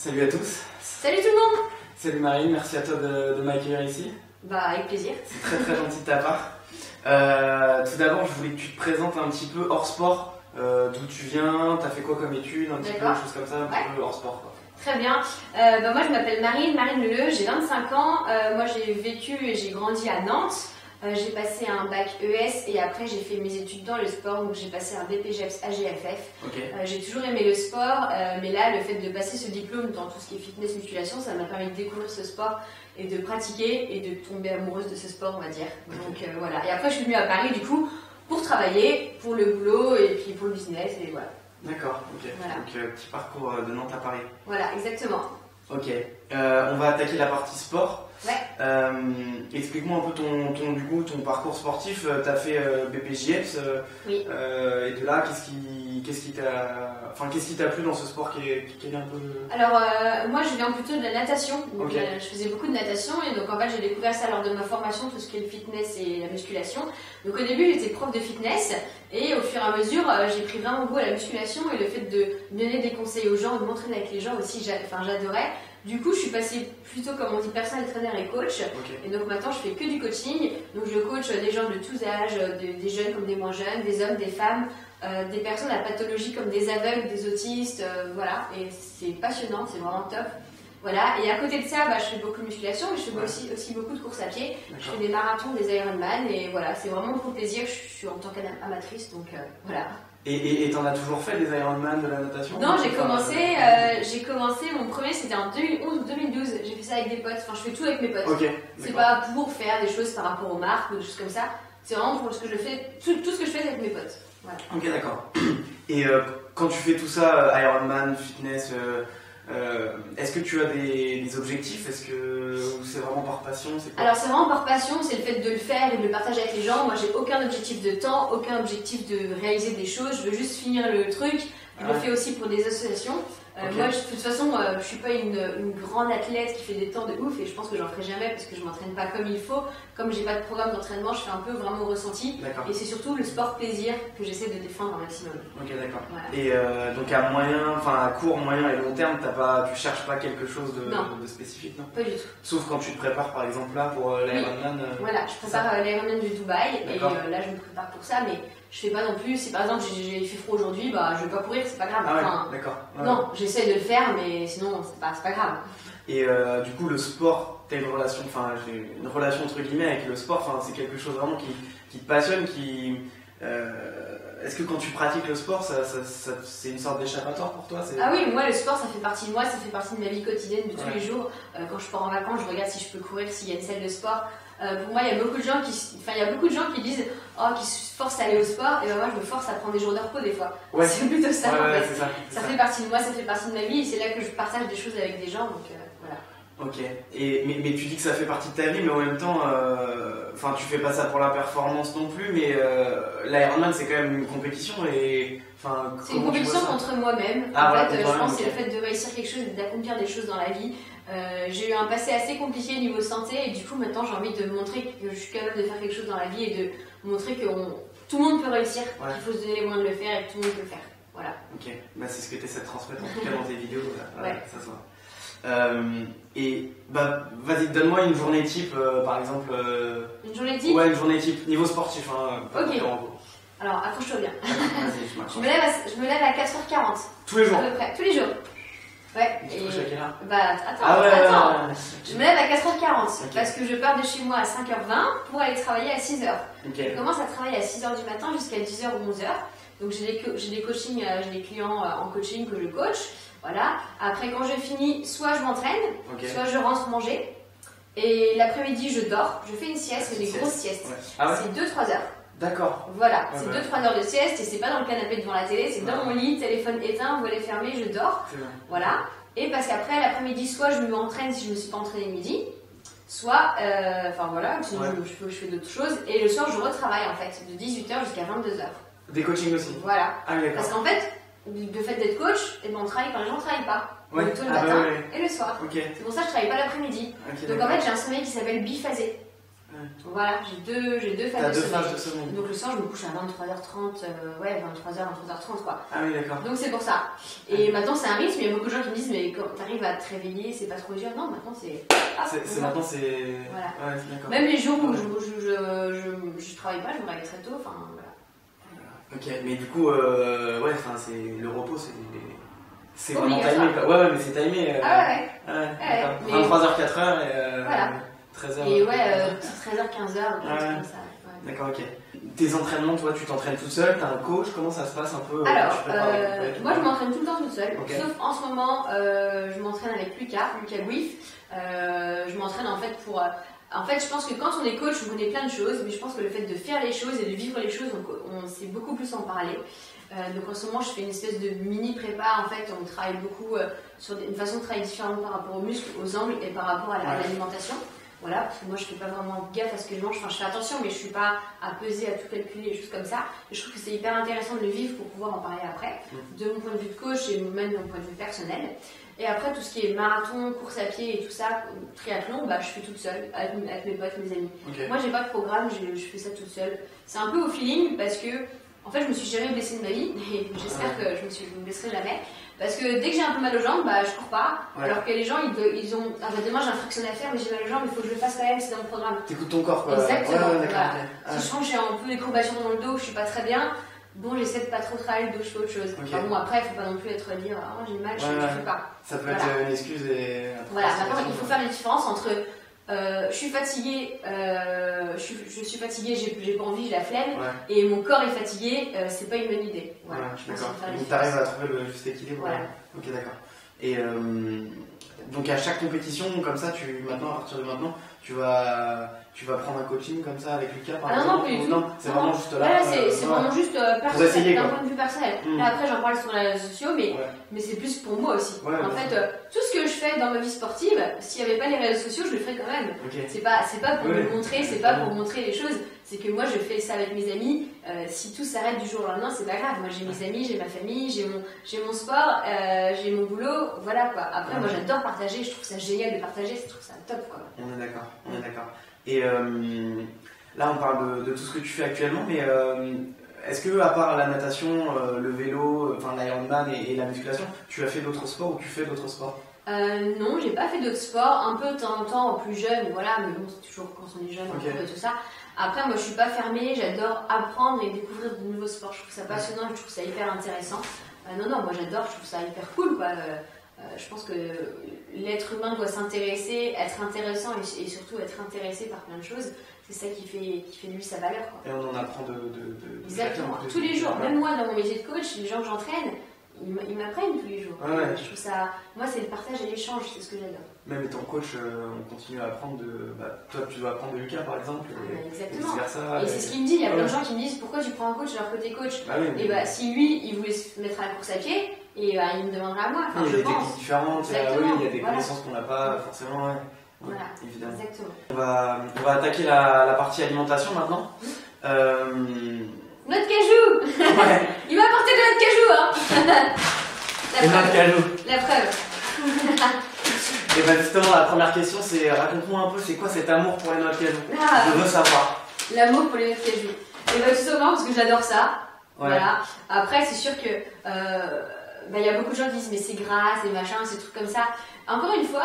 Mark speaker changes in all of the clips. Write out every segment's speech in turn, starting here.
Speaker 1: Salut à tous.
Speaker 2: Salut tout le monde.
Speaker 1: Salut Marine, merci à toi de m'accueillir ici.
Speaker 2: Bah avec plaisir.
Speaker 1: C'est très gentil de ta part. Tout d'abord, je voulais que tu te présentes un petit peu hors sport, d'où tu viens, t'as fait quoi comme études, un petit peu, des choses comme ça, un petit peu hors sport quoi.
Speaker 2: Très bien. Moi je m'appelle Marine Leleu, j'ai 25 ans. Moi j'ai vécu et j'ai grandi à Nantes. J'ai passé un bac ES et après j'ai fait mes études dans le sport, donc j'ai passé un BPGEPS AGFF.
Speaker 1: Okay.
Speaker 2: J'ai toujours aimé le sport, mais là le fait de passer ce diplôme dans tout ce qui est fitness, musculation, ça m'a permis de découvrir ce sport et de pratiquer et de tomber amoureuse de ce sport, on va dire. Donc voilà. Et après je suis venue à Paris du coup pour travailler, pour le boulot et puis pour le business et voilà.
Speaker 1: D'accord, ok. Voilà. Donc petit parcours de Nantes à Paris.
Speaker 2: Voilà, exactement.
Speaker 1: Ok. On va attaquer la partie sport.
Speaker 2: Ouais.
Speaker 1: Explique-moi un peu ton parcours sportif. Tu as fait BPJEPS.
Speaker 2: Oui.
Speaker 1: Et de là, qu'est-ce qui t'a plu dans ce sport qui est un peu...
Speaker 2: Alors, moi je viens plutôt de la natation. Donc,
Speaker 1: okay.
Speaker 2: Je faisais beaucoup de natation et donc en fait j'ai découvert ça lors de ma formation, tout ce qui est le fitness et la musculation. Donc au début j'étais prof de fitness et au fur et à mesure j'ai pris vraiment goût à la musculation et le fait de donner des conseils aux gens, de m'entraîner avec les gens aussi, j'adorais. Du coup, je suis passée plutôt, comme on dit, personnel trainer et coach.
Speaker 1: Okay.
Speaker 2: Et donc maintenant, je fais que du coaching. Donc je coach des gens de tous âges, des jeunes comme des moins jeunes, des hommes, des femmes, des personnes à pathologie comme des aveugles, des autistes, voilà. Et c'est passionnant, c'est vraiment top. Voilà. Et à côté de ça, je fais beaucoup de musculation, mais je fais aussi beaucoup de courses à pied. Je fais des marathons, des Ironman, et voilà, c'est vraiment pour plaisir. Je suis en tant qu'amatrice, donc voilà.
Speaker 1: Et t'en as toujours fait des Ironman, de la natation?
Speaker 2: Non, j'ai commencé, mon premier c'était en 2011 ou 2012, j'ai fait ça avec des potes, enfin je fais tout avec mes potes.
Speaker 1: Okay,
Speaker 2: c'est pas pour faire des choses par rapport aux marques ou des choses comme ça, c'est vraiment pour ce que je fais, tout ce que je fais avec mes potes. Voilà.
Speaker 1: Ok, d'accord. Et quand tu fais tout ça, Ironman, fitness, est-ce que tu as des objectifs? Est-ce que c'est vraiment par passion?
Speaker 2: Alors c'est vraiment par passion, c'est le fait de le faire et de le partager avec les gens. Moi j'ai aucun objectif de temps, aucun objectif de réaliser des choses, je veux juste finir le truc. Je le fais aussi pour des associations. Okay. Moi, de toute façon, je suis pas une grande athlète qui fait des temps de ouf et je pense que j'en ferai jamais parce que je m'entraîne pas comme il faut. Comme j'ai pas de programme d'entraînement, je fais un peu vraiment au ressenti. Et c'est surtout le sport plaisir que j'essaie de défendre un maximum. Ok, d'accord. Voilà.
Speaker 1: Et donc à court, moyen et long terme, tu cherches pas quelque chose de spécifique, non?
Speaker 2: Pas du tout.
Speaker 1: Sauf quand tu te prépares par exemple là pour l'Ironman.
Speaker 2: Voilà, je prépare l'Ironman du Dubaï et là je me prépare pour ça, mais je fais pas non plus, si par exemple j'ai fait froid aujourd'hui, je vais pas courir, c'est pas grave.
Speaker 1: Ah ouais, d'accord. Ouais.
Speaker 2: Non, j'essaie de le faire, mais sinon c'est pas grave.
Speaker 1: Et du coup, le sport, t'as une relation entre guillemets avec le sport, c'est quelque chose vraiment qui te passionne, est-ce que quand tu pratiques le sport, c'est une sorte d'échappatoire pour toi?
Speaker 2: Ah oui, moi le sport ça fait partie de moi, ça fait partie de ma vie quotidienne de tous les jours. Quand je pars en vacances, je regarde si je peux courir, s'il y a une salle de sport. Pour moi, il y a beaucoup de gens qui disent qui se forcent à aller au sport, et moi je me force à prendre des jours de repos des fois. Ouais. C'est plutôt ça en fait. Ça fait partie de moi, ça fait partie de ma vie, et c'est là que je partage des choses avec des gens, donc voilà.
Speaker 1: Ok, mais tu dis que ça fait partie de ta vie, mais en même temps, tu fais pas ça pour la performance non plus, mais l'Ironman c'est quand même une compétition et...
Speaker 2: C'est une compétition contre moi-même, je pense que c'est le fait de réussir quelque chose, d'accomplir des choses dans la vie. J'ai eu un passé assez compliqué au niveau santé et du coup maintenant j'ai envie de montrer que je suis capable de faire quelque chose dans la vie et de montrer que tout le monde peut réussir, qu'il faut se donner les moyens de le faire et que tout le monde peut le faire. Voilà. Ok,
Speaker 1: c'est ce que tu essaies de transmettre en tout cas dans tes vidéos, ça se voit. Vas-y, donne-moi une journée type par exemple.
Speaker 2: Une journée type?
Speaker 1: Ouais, une journée type, niveau sportif.
Speaker 2: Ok. Alors accroche-toi bien.
Speaker 1: Vas-y,
Speaker 2: je me lève à 4h40.
Speaker 1: Tous les jours?
Speaker 2: À peu près, tous les jours. Ouais.
Speaker 1: Tu te couches à quelle heure?
Speaker 2: Attends. Je me lève à 4h40 parce que je pars de chez moi à 5h20 pour aller travailler à 6h. Je commence à travailler à 6h du matin jusqu'à 10h ou 11h. Donc j'ai des coachings, j'ai des clients en coaching que je coach. Voilà. Après quand je finis, soit je m'entraîne, soit je rentre manger. Et l'après-midi je dors, je fais une sieste, mais des grosses siestes. C'est 2-3 heures.
Speaker 1: D'accord.
Speaker 2: Voilà, c'est 2-3 heures de sieste et c'est pas dans le canapé devant la télé, c'est dans mon lit, téléphone éteint, volet fermé, je dors. Voilà. Et parce qu'après l'après-midi, soit je me entraîne si je me suis pas entraînée le midi, soit, sinon je fais d'autres choses. Et le soir, je retravaille en fait, de 18h jusqu'à 22h.
Speaker 1: Des coachings aussi?
Speaker 2: Voilà. Parce qu'en fait, le fait d'être coach, on travaille quand les gens ne travaillent pas. Plutôt le matin et le soir. C'est pour ça que je travaille pas l'après-midi. Donc en fait, j'ai un sommeil qui s'appelle biphasé. Voilà, j'ai deux phases
Speaker 1: de sommeil.
Speaker 2: Donc le soir, je me couche à 23h30, 23h, quoi.
Speaker 1: Ah oui, d'accord.
Speaker 2: Donc c'est pour ça. Et maintenant, c'est un rythme. Il y a beaucoup de gens qui me disent, mais quand t'arrives à te réveiller, c'est pas trop dur. Non, maintenant, c'est.
Speaker 1: Maintenant, c'est.
Speaker 2: Voilà.
Speaker 1: Ouais, d'accord.
Speaker 2: Même les jours où je travaille pas, je me réveille très tôt. Enfin, voilà.
Speaker 1: Ok, mais du coup, le repos, c'est vraiment timé, quoi. Ouais, mais c'est timé. D'accord. 23h, 4h et.
Speaker 2: Voilà.
Speaker 1: 13h.
Speaker 2: Et 13h, 15h, comme ça.
Speaker 1: D'accord, ok. Tes entraînements, toi, tu t'entraînes toute seule, t'as un coach, comment ça se passe un peu?
Speaker 2: Alors, moi je m'entraîne tout le temps toute seule,
Speaker 1: sauf
Speaker 2: en ce moment, je m'entraîne avec Lucas Guif. Je m'entraîne en fait pour. En fait, je pense que quand on est coach, on connaît plein de choses, mais je pense que le fait de faire les choses et de vivre les choses, on sait beaucoup plus en parler. Donc en ce moment, je fais une espèce de mini prépa. En fait, on travaille beaucoup sur une façon de travailler différente par rapport aux muscles, aux angles et par rapport à l'alimentation. Voilà, parce que moi je fais pas vraiment gaffe à ce que je mange, enfin je fais attention, mais je suis pas à peser, à tout calculer, des choses comme ça. Et je trouve que c'est hyper intéressant de le vivre pour pouvoir en parler après, de mon point de vue de coach et même de mon point de vue personnel. Et après, tout ce qui est marathon, course à pied et tout ça, triathlon, je fais toute seule, avec mes potes, mes amis. Moi j'ai pas de programme, je fais ça toute seule. C'est un peu au feeling parce que, en fait, je me suis jamais blessée de ma vie, et j'espère que je me blesserai jamais. Parce que dès que j'ai un peu mal aux jambes, je cours pas. Alors que les gens, ils ont. Demain j'ai un fractionné à faire, mais j'ai mal aux jambes, il faut que je le fasse quand même, c'est dans mon programme.
Speaker 1: T'écoutes ton corps, quoi.
Speaker 2: Exactement. Voilà. Si je sens que j'ai un peu des courbatures dans le dos, que je suis pas très bien, j'essaie de pas trop travailler le dos, je fais autre chose. Enfin, après, il faut pas non plus être dire, j'ai mal, je fais pas.
Speaker 1: Ça peut être une excuse et.
Speaker 2: Voilà, maintenant il faut faire la différence entre. Je suis fatiguée, j'ai pas envie, j'ai la flemme, et mon corps est fatigué, c'est pas une bonne idée. Voilà,
Speaker 1: d'accord. Donc t'arrives à trouver le juste équilibre.
Speaker 2: Voilà.
Speaker 1: Ok, d'accord. Et donc à chaque compétition, comme ça, à partir de maintenant, tu vas prendre un coaching comme ça avec Lucas par exemple?
Speaker 2: Non, plus du tout.
Speaker 1: Non, c'est vraiment juste là.
Speaker 2: Là, c'est vraiment juste personnel, d'un point de vue personnel. Là, après, j'en parle sur les réseaux sociaux, mais c'est plus pour moi aussi. En fait, tout ce que je fais dans ma vie sportive, s'il n'y avait pas les réseaux sociaux, je le ferais quand même. C'est pas pour me montrer, c'est pas pour montrer les choses. C'est que moi, je fais ça avec mes amis. Si tout s'arrête du jour au lendemain, c'est pas grave. Moi, j'ai mes amis, j'ai ma famille, j'ai mon sport, j'ai mon boulot. Voilà quoi. Après, moi, j'adore partager. Je trouve ça génial de partager. Je trouve ça top quoi.
Speaker 1: On est d'accord. Et là, on parle de tout ce que tu fais actuellement, mais est-ce que, à part la natation, le vélo, l'Ironman et la musculation, tu as fait d'autres sports ou tu fais d'autres sports?
Speaker 2: Non, j'ai pas fait d'autres sports. Un peu de temps en temps, plus jeune, voilà, mais bon, c'est toujours quand on est jeune, et tout ça. Après, moi, je suis pas fermée, j'adore apprendre et découvrir de nouveaux sports. Je trouve ça passionnant, je trouve ça hyper intéressant. Non, moi j'adore, je trouve ça hyper cool, quoi. Je pense que l'être humain doit s'intéresser, être intéressant et surtout être intéressé par plein de choses. C'est ça qui fait lui sa valeur, quoi.
Speaker 1: Et on en apprend de
Speaker 2: exactement, tous les jours. Même moi, dans mon métier de coach, les gens que j'entraîne, ils m'apprennent tous les jours. Je trouve ça. Moi, c'est le partage et l'échange, c'est ce que j'adore.
Speaker 1: Même étant coach, on continue à apprendre toi, tu dois apprendre de Lucas, par exemple.
Speaker 2: Exactement.
Speaker 1: Et vice-versa,
Speaker 2: c'est ce qu'il me dit. Il y a plein de gens qui me disent pourquoi tu prends un coach alors que t'es coach. Et si lui, il voulait se mettre à la course à pied, il me demanderait à moi.
Speaker 1: Il y a des techniques différentes, il y a des connaissances qu'on n'a pas forcément.
Speaker 2: Voilà,
Speaker 1: évidemment.
Speaker 2: Exactement.
Speaker 1: On va attaquer la partie alimentation maintenant.
Speaker 2: Notre cajou. Il m'a apporté de notre cajou, hein.
Speaker 1: Notre cajou.
Speaker 2: La preuve.
Speaker 1: Et justement, la première question, c'est raconte-moi un peu, c'est quoi cet amour pour les noix de cajou? Je veux savoir.
Speaker 2: L'amour pour les noix de cajou. Et tout simplement parce que j'adore ça. Voilà. Après, c'est sûr que il y a beaucoup de gens qui disent mais c'est gras, c'est machin, ces trucs comme ça. Encore une fois,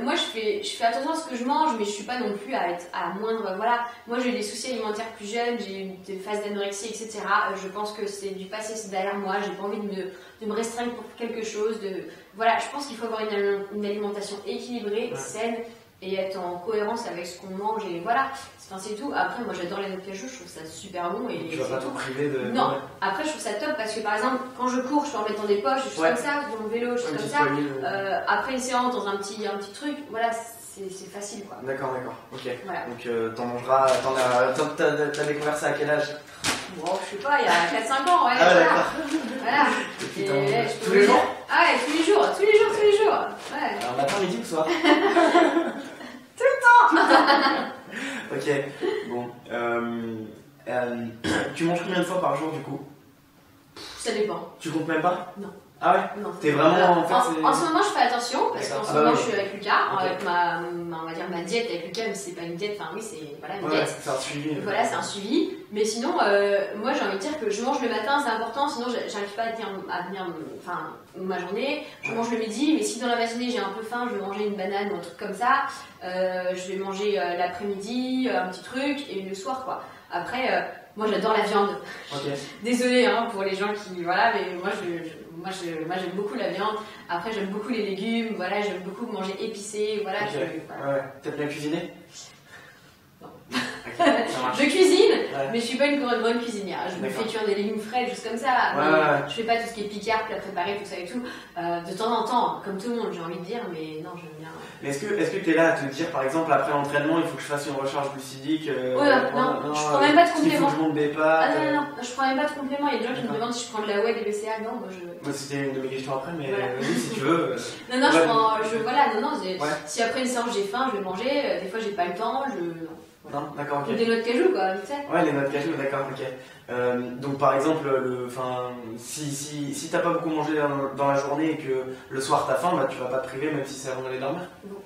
Speaker 2: moi je fais attention à ce que je mange, mais je suis pas non plus à être à moindre. Voilà, moi j'ai eu des soucis alimentaires plus jeunes, j'ai eu des phases d'anorexie, etc. Je pense que c'est du passé, c'est derrière moi. J'ai pas envie de me restreindre pour quelque chose. Voilà, je pense qu'il faut avoir une alimentation équilibrée, saine et être en cohérence avec ce qu'on mange et voilà. C'est tout. Après, moi j'adore les noix de cajou, je trouve ça super bon. Et
Speaker 1: tu vas pas te priver de.
Speaker 2: Non, après je trouve ça top parce que par exemple, quand je cours, je peux en mettre dans des poches, des choses comme ça, dans mon vélo, des choses comme ça. Après une séance, dans un petit truc, voilà, c'est facile quoi.
Speaker 1: D'accord, ok.
Speaker 2: Voilà.
Speaker 1: Donc t'en mangeras, t'as découvert ça à quel âge?
Speaker 2: Bon, je sais pas, il y a 4-5 ans, ouais. Voilà.
Speaker 1: Tous les jours?
Speaker 2: Ah ouais, tous les jours. Ouais.
Speaker 1: Alors matin, midi ou soir?
Speaker 2: Tout le temps.
Speaker 1: Ok, bon. Tu manges combien de fois par jour du coup?
Speaker 2: Ça dépend.
Speaker 1: Tu comptes même pas?
Speaker 2: Non.
Speaker 1: Ah ouais?
Speaker 2: Non.
Speaker 1: T'es vraiment en fait.
Speaker 2: En ce moment, je fais attention parce qu'en ce moment, je suis avec Lucas,
Speaker 1: Ok.
Speaker 2: avec on va dire ma diète avec Lucas, mais c'est pas une diète, enfin oui, c'est voilà, une
Speaker 1: Ouais,
Speaker 2: diète.
Speaker 1: c'est un suivi.
Speaker 2: Voilà, c'est un suivi. Mais sinon, moi j'ai envie de dire que je mange le matin, c'est important, sinon j'arrive pas à tenir enfin, ma journée. Je mange le midi, mais si dans la matinée j'ai un peu faim, je vais manger une banane ou un truc comme ça. Je vais manger l'après-midi, un petit truc, et le soir quoi. Après, moi j'adore la viande.
Speaker 1: Ok.
Speaker 2: Désolée hein, pour les gens qui. Voilà, mais moi j'aime beaucoup la viande. Après, j'aime beaucoup les légumes, voilà, j'aime beaucoup manger épicé. Voilà,
Speaker 1: Ok.
Speaker 2: voilà.
Speaker 1: Ouais. T'aimes bien cuisiner?
Speaker 2: Non.
Speaker 1: Ok, ça marche.
Speaker 2: Je cuisine,
Speaker 1: Ouais.
Speaker 2: mais je suis pas une bonne cuisinière. Je me
Speaker 1: D'accord.
Speaker 2: fais cuire des légumes frais, des choses comme ça.
Speaker 1: Ouais,
Speaker 2: Mais
Speaker 1: ouais.
Speaker 2: je fais pas tout ce qui est picard, plat préparé, tout ça et tout. De temps en temps, comme tout le monde, j'ai envie de dire, mais non, j'aime bien.
Speaker 1: Mais est-ce que tu es là à te dire, par exemple, après l'entraînement, il faut que je fasse une recharge glucidique
Speaker 2: Non, je prends même pas de
Speaker 1: il faut
Speaker 2: compléments.
Speaker 1: que je monte des pâtes.
Speaker 2: Ah non, je prends même pas de compléments. Il y a des gens qui me
Speaker 1: D'accord.
Speaker 2: demandent si je prends de la whey, des BCA. Non, moi je.
Speaker 1: Moi, c'était une de mes questions après, mais
Speaker 2: Voilà.
Speaker 1: vas-y si tu veux.
Speaker 2: Non, non,
Speaker 1: Ouais.
Speaker 2: voilà, non,
Speaker 1: Ouais.
Speaker 2: si après une séance j'ai faim, je vais manger. Des fois j'ai pas le temps,
Speaker 1: Non, d'accord,
Speaker 2: Ou
Speaker 1: ok.
Speaker 2: des noix de cajou, quoi, vite fait.
Speaker 1: Ouais, les noix de cajou, d'accord, ok. Donc par exemple, si t'as pas beaucoup mangé dans la journée et que le soir t'as faim, bah tu vas pas te priver même si c'est avant d'aller dormir.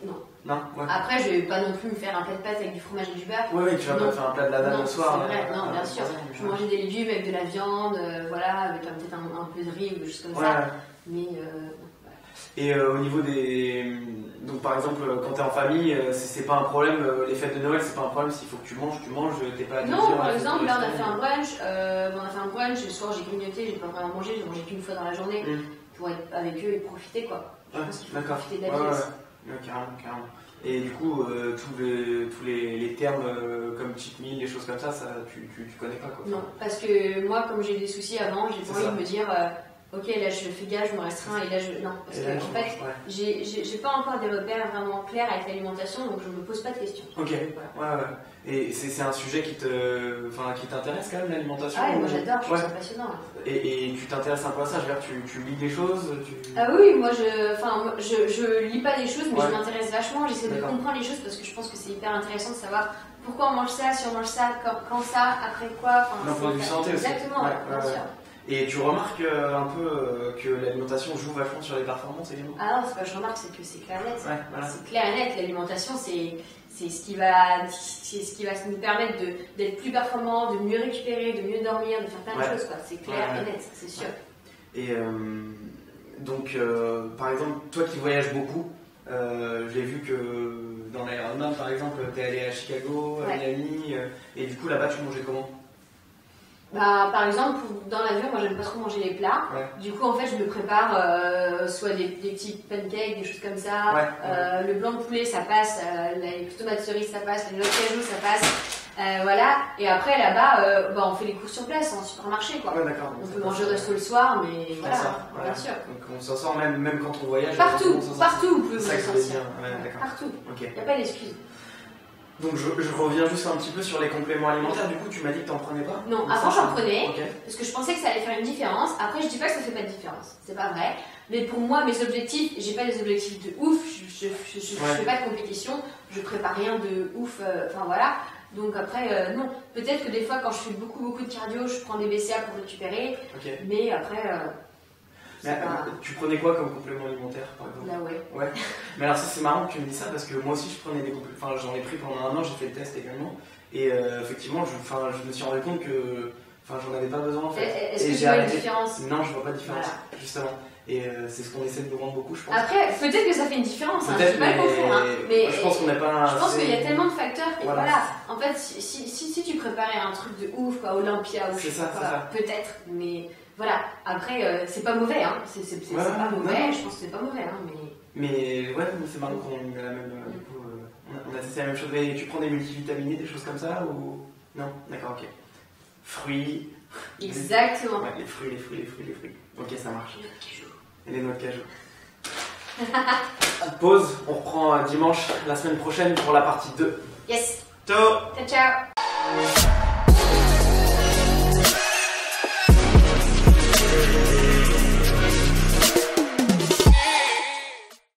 Speaker 2: Non.
Speaker 1: Non, ouais.
Speaker 2: Après, je vais pas non plus me faire un plat de pâtes avec du fromage et du beurre.
Speaker 1: Ouais, tu vas pas
Speaker 2: Non.
Speaker 1: te faire un plat de la dame
Speaker 2: Non,
Speaker 1: le soir.
Speaker 2: c'est vrai, non, bien sûr.
Speaker 1: par exemple,
Speaker 2: Je vais manger des légumes avec de la viande, voilà, avec peut-être un peu de riz ou des choses comme
Speaker 1: Ouais.
Speaker 2: ça. Mais
Speaker 1: Et au niveau des. Donc par exemple, quand t'es en famille, c'est pas un problème, les fêtes de Noël, c'est pas un problème, s'il faut que tu manges, t'es pas à te
Speaker 2: non,
Speaker 1: dire,
Speaker 2: par
Speaker 1: faut que
Speaker 2: exemple,
Speaker 1: je
Speaker 2: là on a
Speaker 1: reste.
Speaker 2: fait un brunch, le soir j'ai grignoté, j'ai pas vraiment mangé, j'ai mangé qu'une fois dans la journée pour être avec eux et profiter quoi. Je
Speaker 1: Ouais,
Speaker 2: pense qu'il faut
Speaker 1: d'accord.
Speaker 2: profiter de la
Speaker 1: Ouais,
Speaker 2: vie
Speaker 1: ouais,
Speaker 2: aussi.
Speaker 1: ouais, carrément. Et du coup, tous les termes comme cheat meal, les choses comme ça, tu connais pas quoi.
Speaker 2: Non, parce que moi, comme j'ai eu des soucis avant, j'ai
Speaker 1: C'est
Speaker 2: pas envie
Speaker 1: ça.
Speaker 2: de me dire, ok, là je fais gaffe, je me restreins, et là je. Non, parce
Speaker 1: Et
Speaker 2: que
Speaker 1: là,
Speaker 2: en
Speaker 1: tu
Speaker 2: fait,
Speaker 1: manges, ouais.
Speaker 2: j'ai pas encore des repères vraiment clairs avec l'alimentation, donc je me pose pas de questions.
Speaker 1: Ok,
Speaker 2: Voilà.
Speaker 1: ouais. Et c'est un sujet qui t'intéresse quand même, l'alimentation?
Speaker 2: Ah ouais, moi j'adore, je trouve
Speaker 1: Ouais.
Speaker 2: ça passionnant. Là.
Speaker 1: Et tu t'intéresses un peu à ça, je veux dire, tu lis des choses,
Speaker 2: Ah oui, moi je lis pas des choses, mais
Speaker 1: Ouais.
Speaker 2: je m'intéresse vachement, j'essaie de
Speaker 1: D'accord.
Speaker 2: comprendre les choses parce que je pense que c'est hyper intéressant de savoir pourquoi on mange ça, si on mange ça, quand ça, après quoi.
Speaker 1: D'un point de vue santé aussi.
Speaker 2: Exactement,
Speaker 1: Ouais,
Speaker 2: bien
Speaker 1: ouais,
Speaker 2: sûr.
Speaker 1: Et tu remarques un peu que l'alimentation joue vachement sur les performances également?
Speaker 2: Ah non, c'est pas que je remarque, c'est que c'est clair et net.
Speaker 1: Ouais, voilà.
Speaker 2: C'est clair et net, l'alimentation c'est ce qui va nous permettre d'être plus performants, de mieux récupérer, de mieux dormir, de faire plein de
Speaker 1: Ouais.
Speaker 2: choses, quoi. C'est clair
Speaker 1: Ouais.
Speaker 2: et net, c'est sûr.
Speaker 1: Et donc, par exemple, toi qui voyages beaucoup, j'ai vu que dans l'Ironman, par exemple, t'es allé à Chicago, à
Speaker 2: Ouais.
Speaker 1: Miami, et du coup là-bas tu mangeais comment?
Speaker 2: Bah, par exemple, dans l'avion, moi j'aime pas trop manger les plats.
Speaker 1: Ouais.
Speaker 2: Du coup, en fait, je me prépare soit des petits pancakes, des choses comme ça.
Speaker 1: Ouais.
Speaker 2: Le blanc de poulet, ça passe. Les tomates cerises, ça passe. Les noix de cajou, ça passe. Voilà. Et après, là-bas, on fait les courses sur place, en supermarché, quoi.
Speaker 1: Ouais, d'accord.
Speaker 2: On
Speaker 1: Donc,
Speaker 2: peut
Speaker 1: ça
Speaker 2: manger au
Speaker 1: passe.
Speaker 2: resto le soir, mais
Speaker 1: On
Speaker 2: voilà,
Speaker 1: s'en sort,
Speaker 2: bien
Speaker 1: voilà.
Speaker 2: sûr.
Speaker 1: Donc on s'en sort même quand on voyage.
Speaker 2: Partout,
Speaker 1: on s'en sort.
Speaker 2: partout, vous pouvez
Speaker 1: C'est ça que
Speaker 2: vous
Speaker 1: je
Speaker 2: en
Speaker 1: voulais
Speaker 2: sortir.
Speaker 1: dire. Ouais, d'accord.
Speaker 2: Partout.
Speaker 1: Ok.
Speaker 2: Il n'y a pas d'excuse.
Speaker 1: Donc je reviens juste un petit peu sur les compléments alimentaires. Du coup, tu m'as dit que t'en prenais pas?
Speaker 2: Non,
Speaker 1: Donc
Speaker 2: avant
Speaker 1: ça,
Speaker 2: j'en prenais.
Speaker 1: Ok.
Speaker 2: Parce que je pensais que ça allait faire une différence. Après, je dis pas que ça fait pas de différence. C'est pas vrai. Mais pour moi, mes objectifs, j'ai pas des objectifs de ouf. Je fais pas de compétition. Je prépare rien de ouf. Enfin voilà. Donc après, non. Peut-être que des fois, quand je fais beaucoup de cardio, je prends des BCA pour récupérer.
Speaker 1: Ok.
Speaker 2: Mais après,
Speaker 1: Mais,
Speaker 2: c'est pas.
Speaker 1: tu prenais quoi comme complément alimentaire par exemple?
Speaker 2: Là, ouais.
Speaker 1: Ouais. Mais alors ça c'est marrant que tu me dis ça parce que moi aussi je prenais des compléments. Enfin j'en ai pris pendant un an, j'ai fait le test également. Et effectivement, je me suis rendu compte que j'en avais pas besoin en fait.
Speaker 2: Est-ce
Speaker 1: Et
Speaker 2: que tu
Speaker 1: j'ai
Speaker 2: vois une
Speaker 1: arrêté.
Speaker 2: différence?
Speaker 1: Non, je vois pas de différence,
Speaker 2: Voilà.
Speaker 1: justement. Et c'est ce qu'on essaie de nous rendre beaucoup, je pense.
Speaker 2: Après, peut-être que ça fait une différence. Hein, je
Speaker 1: Peut-être,
Speaker 2: dis pas le contraire. Hein, mais
Speaker 1: je pense qu'on n'est pas.
Speaker 2: je pense
Speaker 1: assez-
Speaker 2: qu'il y a tellement de facteurs et
Speaker 1: Voilà.
Speaker 2: voilà. En fait, si tu préparais un truc de ouf, quoi, Olympia ou je
Speaker 1: C'est
Speaker 2: sais
Speaker 1: ça,
Speaker 2: pas,
Speaker 1: c'est ça.
Speaker 2: peut-être, mais voilà. Après, c'est pas mauvais, hein. C'est
Speaker 1: Ouais,
Speaker 2: pas
Speaker 1: non,
Speaker 2: mauvais.
Speaker 1: non.
Speaker 2: Je pense que c'est pas mauvais, hein, mais.
Speaker 1: Mais ouais, c'est marrant qu'on ait la même. Du coup, on a testé la même chose. Mais tu prends des multivitaminés, des choses comme ça ou non? D'accord, ok. Fruits.
Speaker 2: Exactement.
Speaker 1: Ouais, les fruits. Ok, ça marche. Et les noix de cajou. Pause, on reprend dimanche la semaine prochaine pour la partie 2.
Speaker 2: Yes.
Speaker 1: Ciao.
Speaker 2: Ciao, ciao.